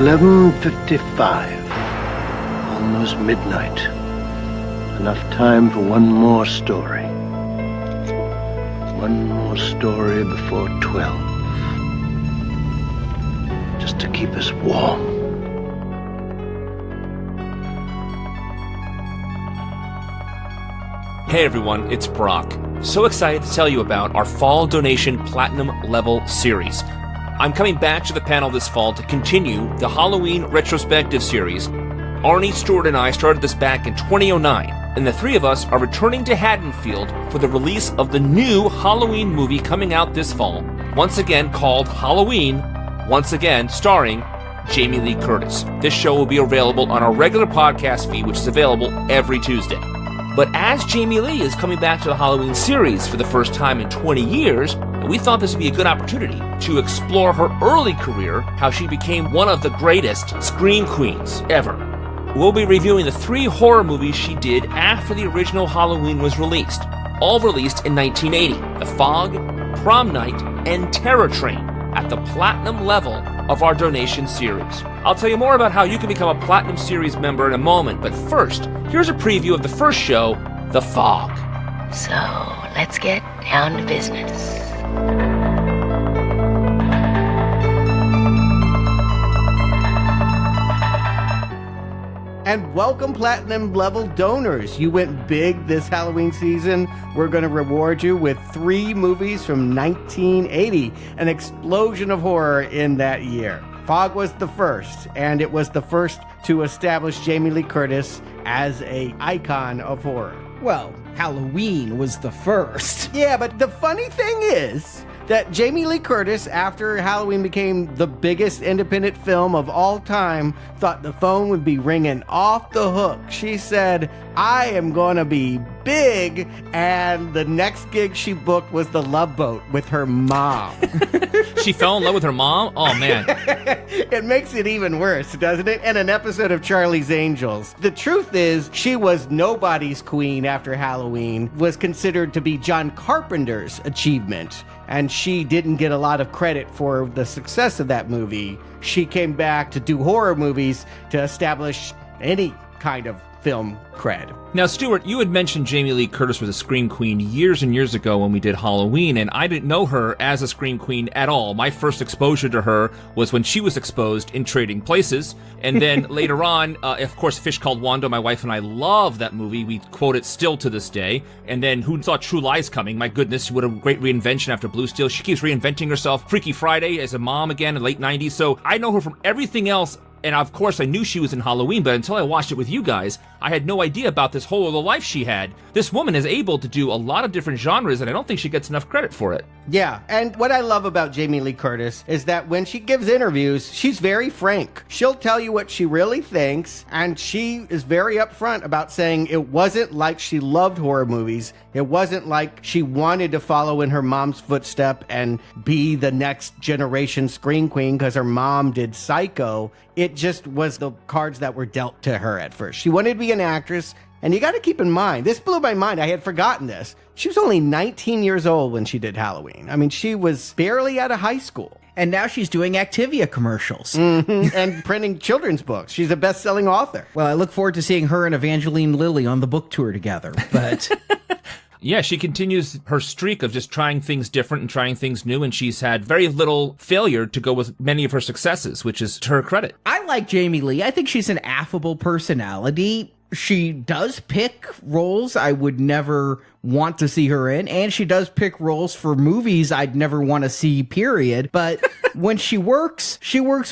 11:55. Almost midnight. Enough time for one more story. One more story before 12. Just to keep us warm. Hey everyone, it's Brock. So excited to tell you about our Fall Donation Platinum Level series. I'm coming back to the panel this fall to continue the Halloween retrospective series. Arnie, Stewart, and I started this back in 2009, and the three of us are returning to Haddonfield for the release of the new Halloween movie coming out this fall, once again called Halloween, once again starring Jamie Lee Curtis. This show will be available on our regular podcast feed, which is available every Tuesday. But as Jamie Lee is coming back to the Halloween series for the first time in 20 years, we thought this would be a good opportunity to explore her early career, how she became one of the greatest scream queens ever. We'll be reviewing the 3 horror movies she did after the original Halloween was released, all released in 1980, The Fog, Prom Night, and Terror Train, at the platinum level of our donation series. I'll tell you more about how you can become a Platinum Series member in a moment, but first, here's a preview of the first show, The Fog. So, let's get down to business. And welcome, Platinum level donors. You went big this Halloween season. We're going to reward you with 3 movies from 1980, an explosion of horror in that year. Fog was the first, and it was the first to establish Jamie Lee Curtis as an icon of horror. Well, Halloween was the first. Yeah, but the funny thing is that Jamie Lee Curtis, after Halloween became the biggest independent film of all time, thought the phone would be ringing off the hook. She said, I am going to be big, and the next gig she booked was The Love Boat with her mom. She fell in love with her mom? Oh, man. It makes it even worse, doesn't it? And an episode of Charlie's Angels. The truth is, she was nobody's queen after Halloween, was considered to be John Carpenter's achievement. And she didn't get a lot of credit for the success of that movie. She came back to do horror movies to establish any kind of film cred. Now, Stuart, you had mentioned Jamie Lee Curtis was a Scream Queen years and years ago when we did Halloween, and I didn't know her as a Scream Queen at all. My first exposure to her was when she was exposed in Trading Places, and then later on, of course, Fish Called Wanda. My wife and I love that movie. We quote it still to this day. And then Who Saw True Lies Coming? My goodness, what a great reinvention after Blue Steel. She keeps reinventing herself. Freaky Friday as a mom again in the late 90s. So I know her from everything else. And of course, I knew she was in Halloween, but until I watched it with you guys, I had no idea about this whole other life she had. This woman is able to do a lot of different genres, and I don't think she gets enough credit for it. Yeah, and what I love about Jamie Lee Curtis is that when she gives interviews, she's very frank. She'll tell you what she really thinks, and she is very upfront about saying it wasn't like she loved horror movies. It wasn't like she wanted to follow in her mom's footstep and be the next generation Scream Queen because her mom did Psycho. It just was the cards that were dealt to her at first. She wanted to be an actress, and you got to keep in mind, this blew my mind. I had forgotten this. She was only 19 years old when she did Halloween. I mean, she was barely out of high school. And now she's doing Activia commercials. Mm-hmm. And printing children's books. She's a best-selling author. Well, I look forward to seeing her and Evangeline Lilly on the book tour together, but... Yeah, she continues her streak of just trying things different and trying things new, and she's had very little failure to go with many of her successes, which is to her credit. I like Jamie Lee. I think she's an affable personality. She does pick roles I would never want to see her in, and she does pick roles for movies I'd never want to see, period. But when she works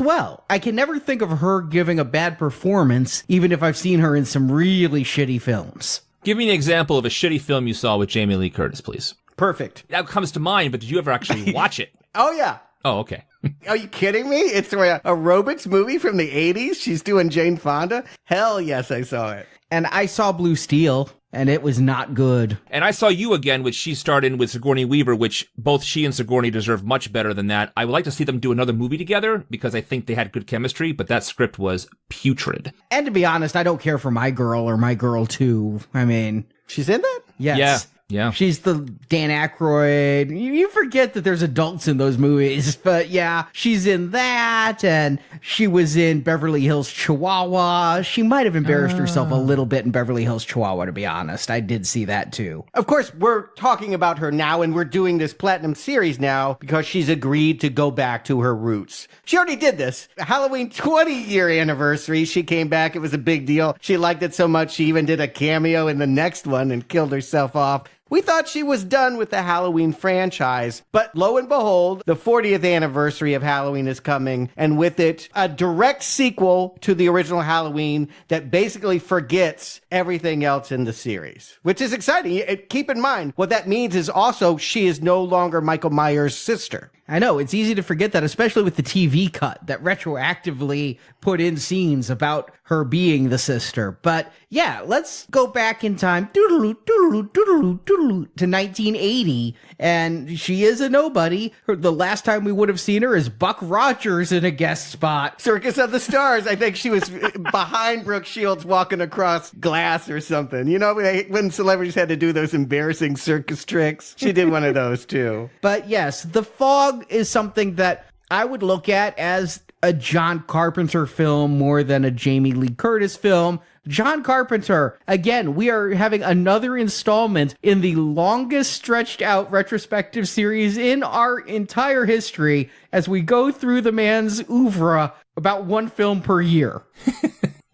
well. I can never think of her giving a bad performance, even if I've seen her in some really shitty films. Give me an example of a shitty film you saw with Jamie Lee Curtis, please. Perfect. That comes to mind, but did you ever actually watch it? Oh, yeah. Oh, okay. Are you kidding me? It's a Robots movie from the 80s. She's doing Jane Fonda. Hell yes, I saw it. And I saw Blue Steel, and it was not good. And I saw You Again, which she starred in with Sigourney Weaver, which both she and Sigourney deserve much better than that. I would like to see them do another movie together because I think they had good chemistry, but that script was putrid. And to be honest, I don't care for My Girl or My Girl 2. I mean... She's in that? Yes. Yeah. Yeah. She's the Dan Aykroyd. You forget that there's adults in those movies, but yeah, she's in that, and she was in Beverly Hills Chihuahua. She might have embarrassed herself a little bit in Beverly Hills Chihuahua, to be honest. I did see that too. Of course, we're talking about her now, and we're doing this Platinum series now because she's agreed to go back to her roots. She already did this. Halloween 20-year anniversary, she came back. It was a big deal. She liked it so much, she even did a cameo in the next one and killed herself off. We thought she was done with the Halloween franchise, but lo and behold, the 40th anniversary of Halloween is coming, and with it, a direct sequel to the original Halloween that basically forgets everything else in the series, which is exciting. Keep in mind, what that means is also she is no longer Michael Myers' sister. I know, it's easy to forget that, especially with the TV cut that retroactively put in scenes about her being the sister. But yeah, let's go back in time to 1980, and she is a nobody. The last time we would have seen her is Buck Rogers in a guest spot. Circus of the Stars. I think she was behind Brooke Shields walking across glass or something. You know, when celebrities had to do those embarrassing circus tricks, she did one of those too. But yes, The Fog is something that I would look at as a John Carpenter film more than a Jamie Lee Curtis film. John Carpenter, again, we are having another installment in the longest stretched out retrospective series in our entire history as we go through the man's oeuvre, about one film per year.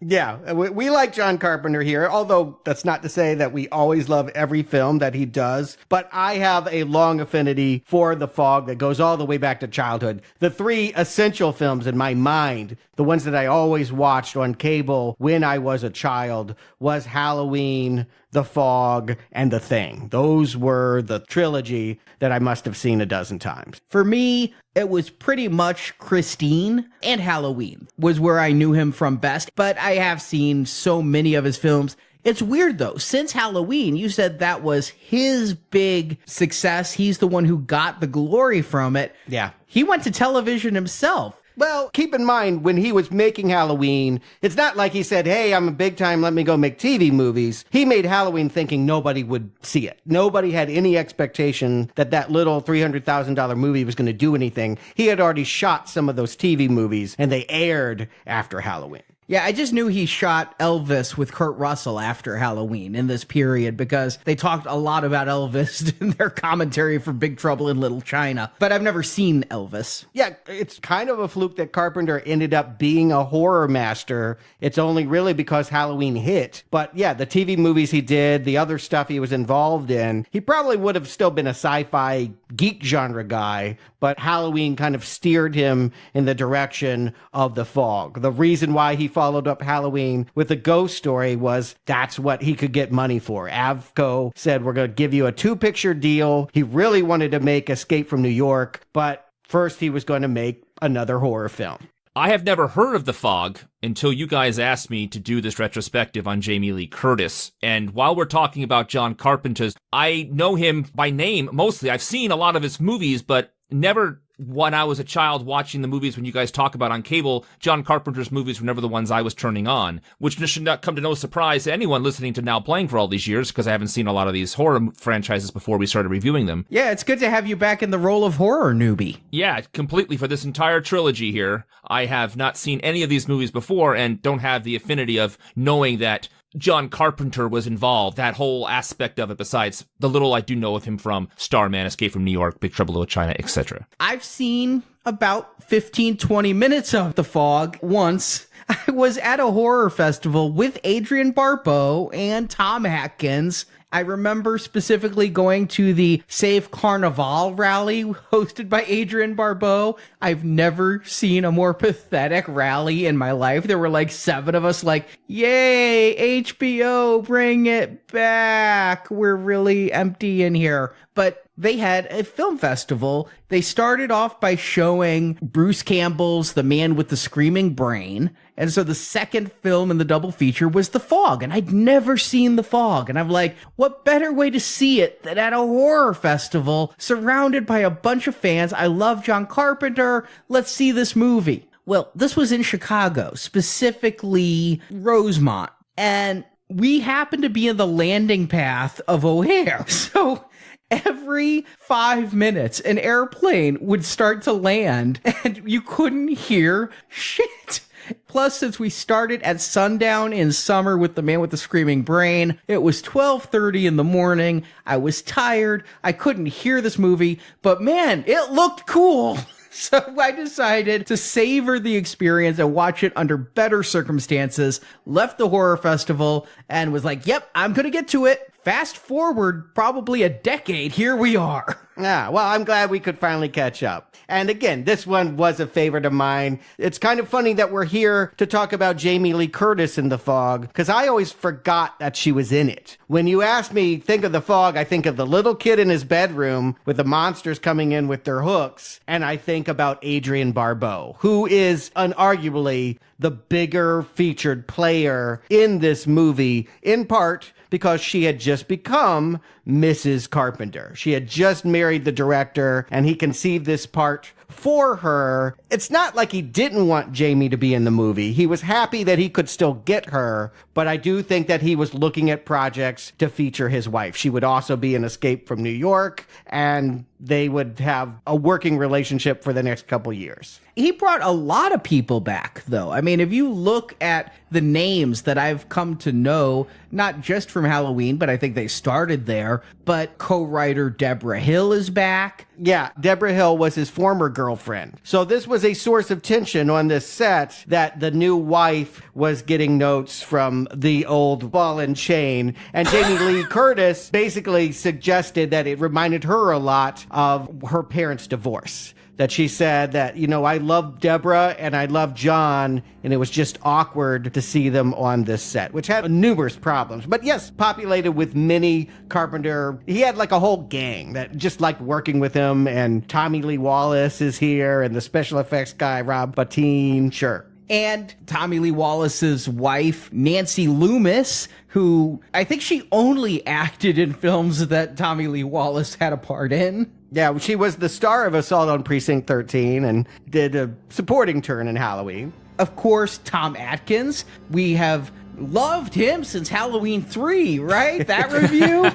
Yeah, we like John Carpenter here, although that's not to say that we always love every film that he does. But I have a long affinity for The Fog that goes all the way back to childhood. The three essential films in my mind, the ones that I always watched on cable when I was a child, was Halloween, The Fog, and The Thing. Those were the trilogy that I must have seen a dozen times. For me, it was pretty much Christine and Halloween was where I knew him from best, but I have seen so many of his films. It's weird though, since Halloween, you said that was his big success. He's the one who got the glory from it. Yeah. He went to television himself. Well, keep in mind, when he was making Halloween, it's not like he said, hey, I'm a big time, let me go make TV movies. He made Halloween thinking nobody would see it. Nobody had any expectation that that little $300,000 movie was going to do anything. He had already shot some of those TV movies, and they aired after Halloween. Yeah, I just knew he shot Elvis with Kurt Russell after Halloween in this period because they talked a lot about Elvis in their commentary for Big Trouble in Little China. But I've never seen Elvis. Yeah, it's kind of a fluke that Carpenter ended up being a horror master. It's only really because Halloween hit. But yeah, the TV movies he did, the other stuff he was involved in, he probably would have still been a sci-fi geek genre guy, but Halloween kind of steered him in the direction of The Fog. The reason why he followed up Halloween with a ghost story was that's what he could get money for. Avco said, we're going to give you a 2-picture deal. He really wanted to make Escape from New York, but first he was going to make another horror film. I have never heard of The Fog until you guys asked me to do this retrospective on Jamie Lee Curtis. And while we're talking about John Carpenter's, I know him by name mostly. I've seen a lot of his movies, but never when I was a child watching the movies when you guys talk about on cable. John Carpenter's movies were never the ones I was turning on, which should not come to no surprise to anyone listening to Now Playing for all these years, because I haven't seen a lot of these horror franchises before we started reviewing them. Yeah, it's good to have you back in the role of horror newbie. Yeah, completely. For this entire trilogy here, I have not seen any of these movies before and don't have the affinity of knowing that John Carpenter was involved, that whole aspect of it, besides the little I do know of him from Starman, Escape from New York, Big Trouble in Little China, etc. I've seen about 15-20 minutes of The Fog once. I was at a horror festival with Adrian Barbeau and Tom Atkins. I remember specifically going to the Save Carnival rally hosted by Adrian Barbeau. I've never seen a more pathetic rally in my life. There were like 7 of us like, yay, HBO, bring it back. We're really empty in here. But they had a film festival. They started off by showing Bruce Campbell's The Man with the Screaming Brain. And so the second film in the double feature was The Fog. And I'd never seen The Fog. And I'm like, what better way to see it than at a horror festival surrounded by a bunch of fans? I love John Carpenter. Let's see this movie. Well, this was in Chicago, specifically Rosemont. And we happened to be in the landing path of O'Hare. So every 5 minutes, an airplane would start to land and you couldn't hear shit. Plus, since we started at sundown in summer with The Man with the Screaming Brain, it was 12:30 in the morning. I was tired. I couldn't hear this movie, but man, it looked cool. So I decided to savor the experience and watch it under better circumstances, left the horror festival, and was like, yep, I'm going to get to it. Fast forward probably a decade, here we are. Yeah, well, I'm glad we could finally catch up. And again, this one was a favorite of mine. It's kind of funny that we're here to talk about Jamie Lee Curtis in The Fog, because I always forgot that she was in it. When you ask me, think of The Fog, I think of the little kid in his bedroom with the monsters coming in with their hooks, and I think about Adrienne Barbeau, who is unarguably the bigger featured player in this movie, in part because she had just become Mrs. Carpenter. She had just married the director, and he conceived this part for her. It's not like he didn't want Jamie to be in the movie. He was happy that he could still get her, but I do think that he was looking at projects to feature his wife. She would also be in Escape from New York, and they would have a working relationship for the next couple years. He brought a lot of people back, though. I mean, if you look at the names that I've come to know, not just from Halloween, but I think they started there, but co-writer Deborah Hill is back. Yeah, Deborah Hill was his former girlfriend. So this was a source of tension on this set, that the new wife was getting notes from the old ball and chain. And Jamie Lee Curtis basically suggested that it reminded her a lot of her parents' divorce. That she said that, you know, I love Deborah and I love John, and it was just awkward to see them on this set, which had numerous problems. But yes, populated with many Carpenter. He had like a whole gang that just liked working with him, and Tommy Lee Wallace is here, and the special effects guy, Rob Bottin, sure. And Tommy Lee Wallace's wife, Nancy Loomis, who I think she only acted in films that Tommy Lee Wallace had a part in. Yeah, she was the star of Assault on Precinct 13 and did a supporting turn in Halloween. Of course, Tom Atkins. We have loved him since Halloween 3, right? That review?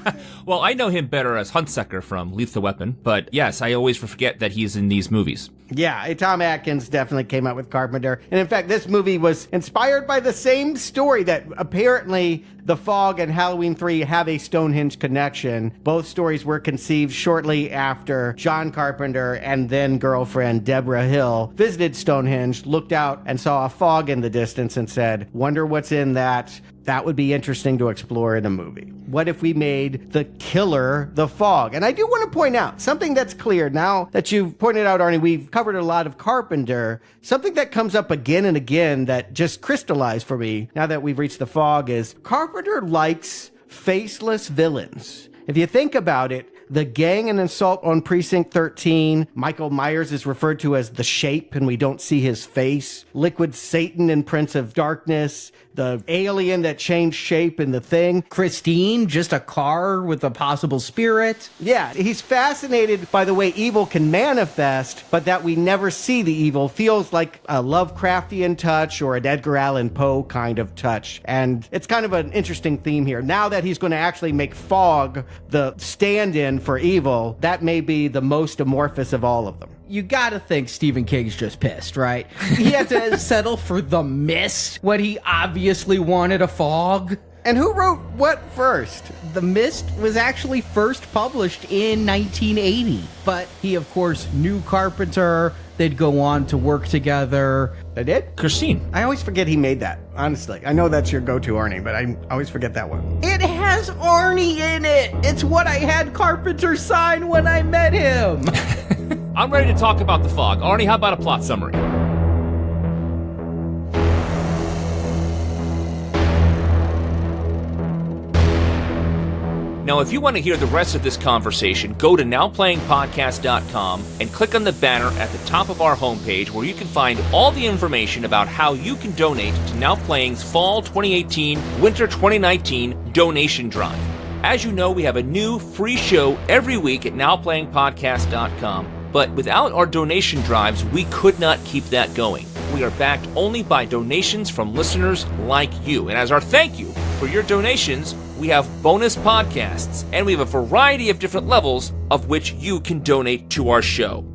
Well, I know him better as Huntsucker from Lethal Weapon, but yes, I always forget that he's in these movies. Yeah, Tom Atkins definitely came out with Carpenter. And in fact, this movie was inspired by the same story that apparently The Fog and Halloween 3 have a Stonehenge connection. Both stories were conceived shortly after John Carpenter and then girlfriend Deborah Hill visited Stonehenge, looked out and saw a fog in the distance and said, wonder what's in that. That would be interesting to explore in a movie. What if we made the killer The Fog? And I do want to point out something that's clear now that you've pointed out, Arnie. We've covered a lot of Carpenter. Something that comes up again and again that just crystallized for me now that we've reached The Fog is Carpenter likes faceless villains. If you think about it, the gang in Assault on Precinct 13, Michael Myers is referred to as the Shape, and we don't see his face. Liquid Satan in Prince of Darkness, the alien that changed shape in The Thing. Christine, just a car with a possible spirit. Yeah, he's fascinated by the way evil can manifest, but that we never see the evil feels like a Lovecraftian touch or an Edgar Allan Poe kind of touch. And it's kind of an interesting theme here. Now that he's going to actually make Fog the stand-in for evil, that may be the most amorphous of all of them. You gotta think Stephen King's just pissed, right? He had to settle for The Mist when he obviously wanted a fog. And who wrote what first? The Mist was actually first published in 1980, but he, of course, knew Carpenter. They'd go on to work together. They did? Christine. I always forget he made that, honestly. I know that's your go-to, Arnie, but I always forget that one. It has Arnie in it. It's what I had Carpenter sign when I met him. I'm ready to talk about The Fog. Arnie, how about a plot summary? Now, if you want to hear the rest of this conversation, go to nowplayingpodcast.com and click on the banner at the top of our homepage where you can find all the information about how you can donate to Now Playing's Fall 2018, Winter 2019 donation drive. As you know, we have a new free show every week at nowplayingpodcast.com, but without our donation drives, we could not keep that going. We are backed only by donations from listeners like you, and as our thank you for For your donations, we have bonus podcasts, and we have a variety of different levels of which you can donate to our show.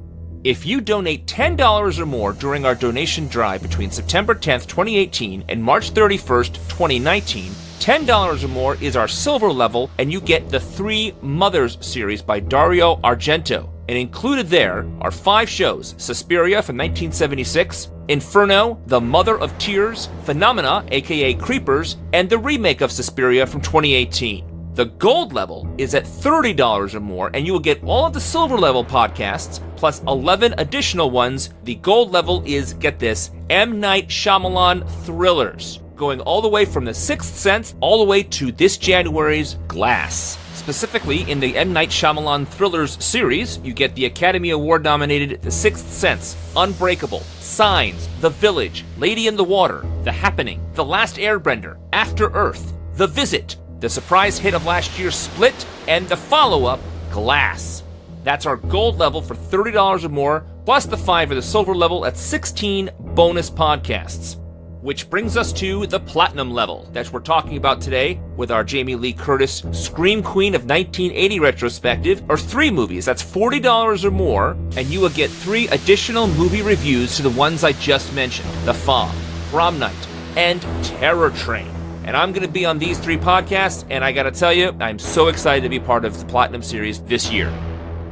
If you donate $10 or more during our donation drive between September 10th, 2018 and March 31st, 2019, $10 or more is our silver level, and you get the Three Mothers series by Dario Argento. And included there are 5 shows: Suspiria from 1976, Inferno, The Mother of Tears, Phenomena, aka Creepers, and the remake of Suspiria from 2018. The gold level is at $30 or more, and you will get all of the silver level podcasts, plus 11 additional ones. The gold level is, get this, M. Night Shyamalan thrillers, going all the way from The Sixth Sense all the way to this January's Glass. Specifically, in the M. Night Shyamalan Thrillers series, you get the Academy Award-nominated The Sixth Sense, Unbreakable, Signs, The Village, Lady in the Water, The Happening, The Last Airbender, After Earth, The Visit, the surprise hit of last year's Split, and the follow-up, Glass. That's our gold level for $30 or more, plus the 5 of the silver level at 16 bonus podcasts. Which brings us to the platinum level that we're talking about today with our Jamie Lee Curtis Scream Queen of 1980 retrospective, or 3 movies. That's $40 or more, and you will get 3 additional movie reviews to the ones I just mentioned: The Fog, Prom Night, and Terror Train. And I'm going to be on these 3 podcasts, and I got to tell you, I'm so excited to be part of the Platinum Series this year.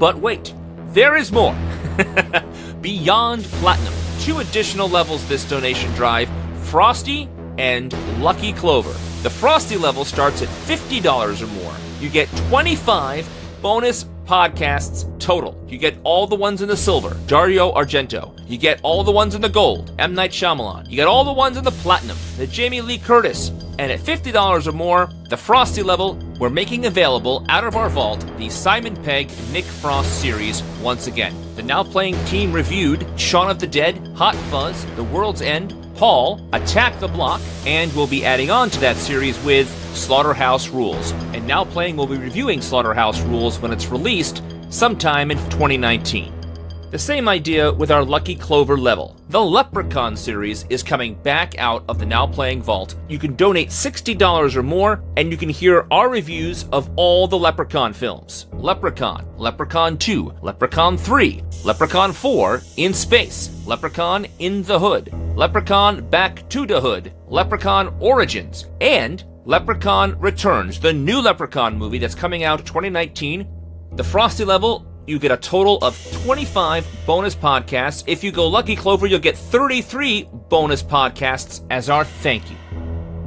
But wait, there is more. Beyond Platinum, 2 additional levels this donation drive: Frosty and Lucky Clover. The Frosty level starts at $50 or more. You get 25 bonus podcasts total. You get all the ones in the silver, Dario Argento. You get all the ones in the gold, M. Night Shyamalan. You get all the ones in the platinum, the Jamie Lee Curtis. And at $50 or more, the Frosty level, we're making available out of our vault the Simon Pegg Nick Frost series once again. The Now Playing team reviewed Shaun of the Dead, Hot Fuzz, The World's End, Paul, Attack the Block, and we'll be adding on to that series with Slaughterhouse Rules. And Now Playing will be reviewing Slaughterhouse Rules when it's released sometime in 2019. The same idea with our Lucky Clover level. The Leprechaun series is coming back out of the Now Playing vault. You can donate $60 or more, and you can hear our reviews of all the Leprechaun films: Leprechaun, Leprechaun 2, Leprechaun 3, Leprechaun 4, In Space, Leprechaun in the Hood, Leprechaun Back to the Hood, Leprechaun Origins, and Leprechaun Returns, the new Leprechaun movie that's coming out 2019. The Frosty level, you get a total of 25 bonus podcasts. If you go Lucky Clover, you'll get 33 bonus podcasts as our thank you.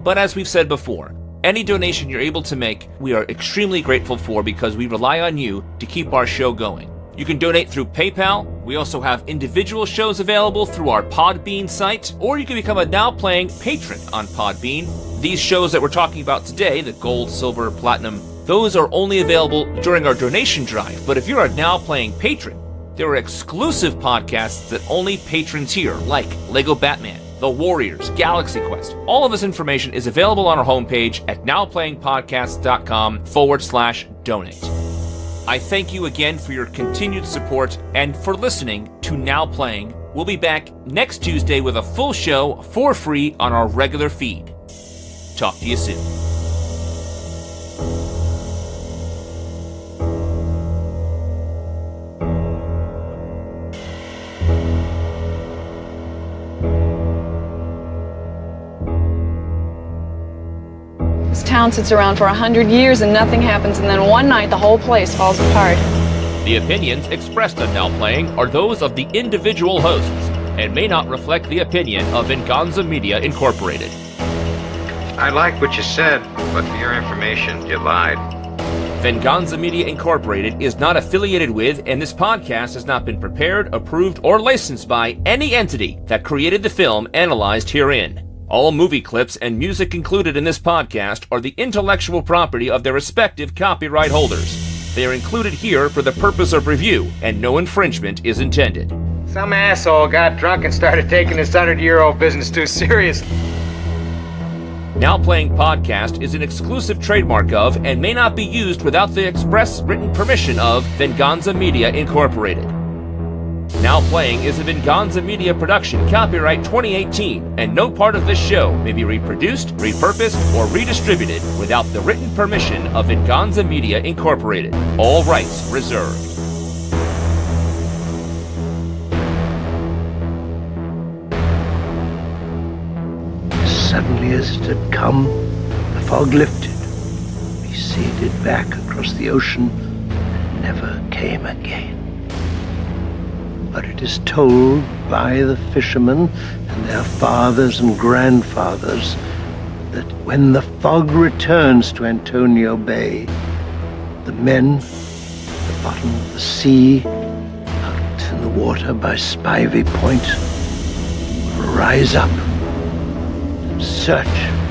But as we've said before, any donation you're able to make, we are extremely grateful for, because we rely on you to keep our show going. You can donate through PayPal. We also have individual shows available through our Podbean site, or you can become a Now Playing patron on Podbean. These shows that we're talking about today, the gold, silver, platinum, those are only available during our donation drive. But if you're a Now Playing patron, there are exclusive podcasts that only patrons hear, like Lego Batman, The Warriors, Galaxy Quest. All of this information is available on our homepage at nowplayingpodcast.com/donate. I thank you again for your continued support and for listening to Now Playing. We'll be back next Tuesday with a full show for free on our regular feed. Talk to you soon. This town sits around for 100 years and nothing happens, and then one night the whole place falls apart. The opinions expressed on Now Playing are those of the individual hosts and may not reflect the opinion of Venganza Media Incorporated. I like what you said, but for your information, you lied. Venganza Media Incorporated is not affiliated with, and this podcast has not been prepared, approved, or licensed by any entity that created the film analyzed herein. All movie clips and music included in this podcast are the intellectual property of their respective copyright holders. They are included here for the purpose of review, and no infringement is intended. Some asshole got drunk and started taking this 100-year-old business too serious. Now Playing Podcast is an exclusive trademark of and may not be used without the express written permission of Venganza Media Incorporated. Now playing is a Venganza Media production, copyright 2018, and no part of this show may be reproduced, repurposed, or redistributed without the written permission of Venganza Media Incorporated. All rights reserved. Suddenly as it had come, the fog lifted, receded back across the ocean, and never came again. But it is told by the fishermen and their fathers and grandfathers that when the fog returns to Antonio Bay, the men at the bottom of the sea, out in the water by Spivey Point, will rise up and search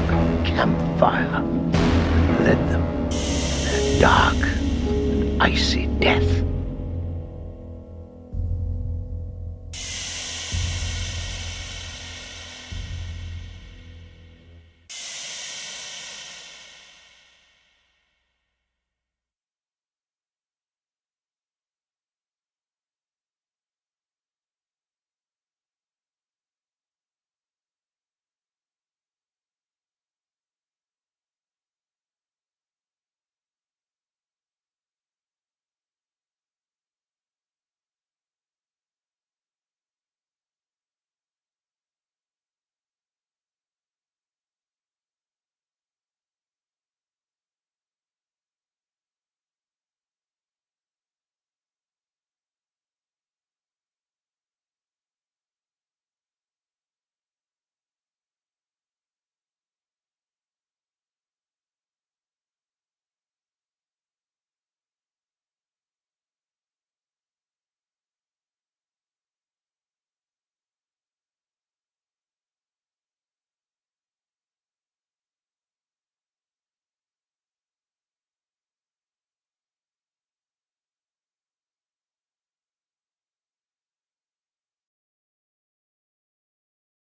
for a campfire that led them to their dark and icy death.